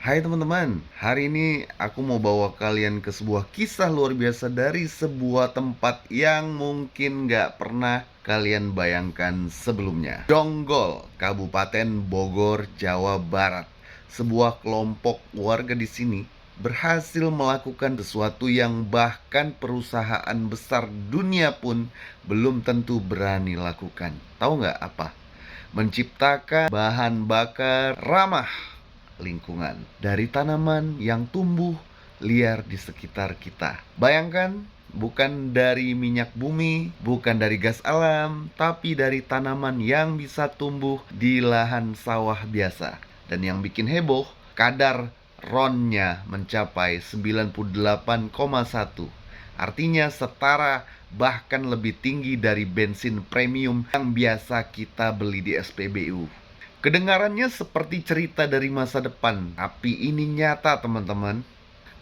Hai teman-teman, hari ini aku mau bawa kalian ke sebuah kisah luar biasa dari sebuah tempat yang mungkin gak pernah kalian bayangkan sebelumnya. Jonggol, Kabupaten Bogor, Jawa Barat. Sebuah kelompok warga di sini berhasil melakukan sesuatu yang bahkan perusahaan besar dunia pun belum tentu berani lakukan. Tahu nggak apa? Menciptakan bahan bakar ramah lingkungan dari tanaman yang tumbuh liar di sekitar kita. Bayangkan, bukan dari minyak bumi, bukan dari gas alam, tapi dari tanaman yang bisa tumbuh di lahan sawah biasa. Dan yang bikin heboh, kadar RON-nya mencapai 98,1. Artinya setara bahkan lebih tinggi dari bensin premium yang biasa kita beli di SPBU. Kedengarannya seperti cerita dari masa depan, tapi ini nyata teman-teman.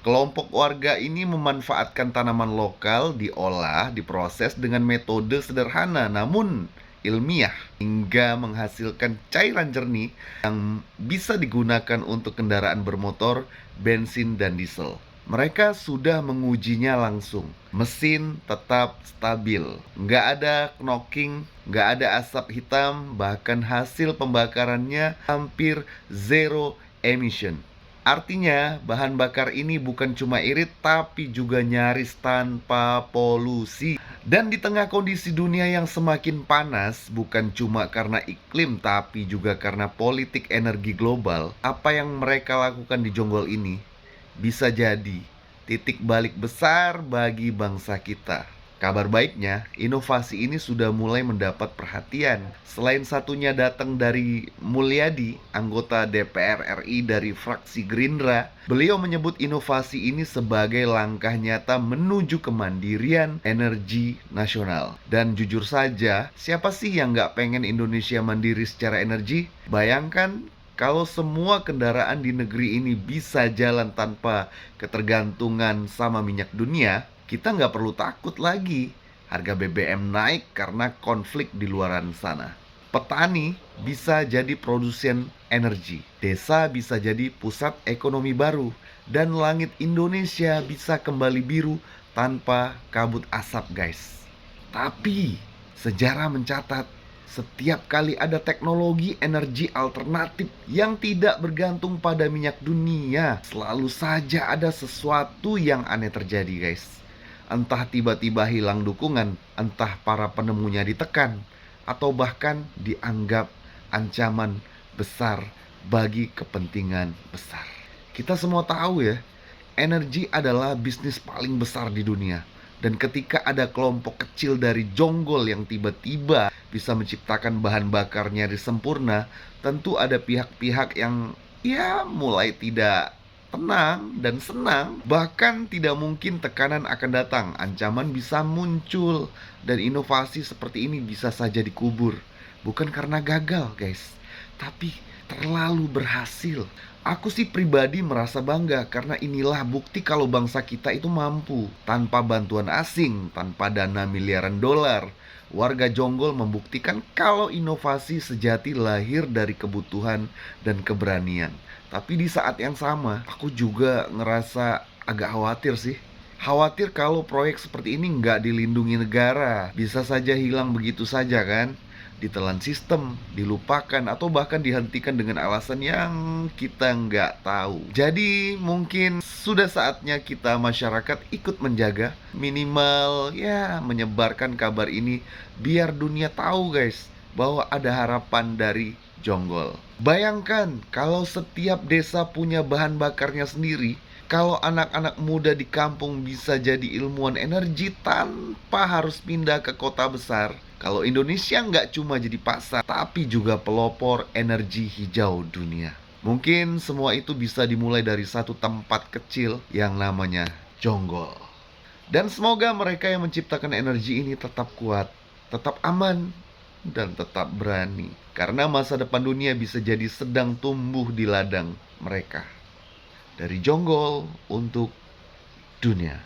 Kelompok warga ini memanfaatkan tanaman lokal, diolah, diproses dengan metode sederhana namun ilmiah, hingga menghasilkan cairan jernih yang bisa digunakan untuk kendaraan bermotor, bensin, dan diesel. Mereka sudah mengujinya langsung. Mesin tetap stabil, nggak ada knocking, nggak ada asap hitam, bahkan hasil pembakarannya hampir zero emission. Artinya, bahan bakar ini bukan cuma irit, tapi juga nyaris tanpa polusi. Dan di tengah kondisi dunia yang semakin panas, bukan cuma karena iklim, tapi juga karena politik energi global, apa yang mereka lakukan di Jonggol ini bisa jadi titik balik besar bagi bangsa kita. Kabar baiknya, inovasi ini sudah mulai mendapat perhatian. Selain satunya datang dari Mulyadi, anggota DPR RI dari fraksi Gerindra. Beliau menyebut inovasi ini sebagai langkah nyata menuju kemandirian energi nasional. Dan jujur saja, siapa sih yang nggak pengen Indonesia mandiri secara energi? Bayangkan kalau semua kendaraan di negeri ini bisa jalan tanpa ketergantungan sama minyak dunia, kita nggak perlu takut lagi harga BBM naik karena konflik di luaran sana. Petani bisa jadi produsen energi, desa bisa jadi pusat ekonomi baru, dan langit Indonesia bisa kembali biru tanpa kabut asap, guys. Tapi sejarah mencatat, setiap kali ada teknologi energi alternatif yang tidak bergantung pada minyak dunia, selalu saja ada sesuatu yang aneh terjadi, guys. Entah tiba-tiba hilang dukungan, entah para penemunya ditekan, atau bahkan dianggap ancaman besar bagi kepentingan besar. Kita semua tahu ya, energi adalah bisnis paling besar di dunia. Dan ketika ada kelompok kecil dari Jonggol yang tiba-tiba bisa menciptakan bahan bakar nyaris sempurna, tentu ada pihak-pihak yang mulai tidak tenang dan senang. Bahkan tidak mungkin tekanan akan datang, ancaman bisa muncul, dan inovasi seperti ini bisa saja dikubur. Bukan karena gagal, guys, tapi terlalu berhasil. Aku sih pribadi merasa bangga karena inilah bukti kalau bangsa kita itu mampu. Tanpa bantuan asing, tanpa dana miliaran dolar, warga Jonggol membuktikan kalau inovasi sejati lahir dari kebutuhan dan keberanian. Tapi di saat yang sama, aku juga ngerasa agak khawatir sih. Khawatir kalau proyek seperti ini nggak dilindungi negara, bisa saja hilang begitu saja kan? Ditelan sistem, dilupakan, atau bahkan dihentikan dengan alasan yang kita nggak tahu. Jadi mungkin sudah saatnya kita masyarakat ikut menjaga, minimal menyebarkan kabar ini biar dunia tahu, guys, bahwa ada harapan dari Jonggol. Bayangkan kalau setiap desa punya bahan bakarnya sendiri, kalau anak-anak muda di kampung bisa jadi ilmuwan energi tanpa harus pindah ke kota besar. Kalau Indonesia nggak cuma jadi pasar, tapi juga pelopor energi hijau dunia. Mungkin semua itu bisa dimulai dari satu tempat kecil yang namanya Jonggol. Dan semoga mereka yang menciptakan energi ini tetap kuat, tetap aman, dan tetap berani. Karena masa depan dunia bisa jadi sedang tumbuh di ladang mereka. Dari Jonggol untuk dunia.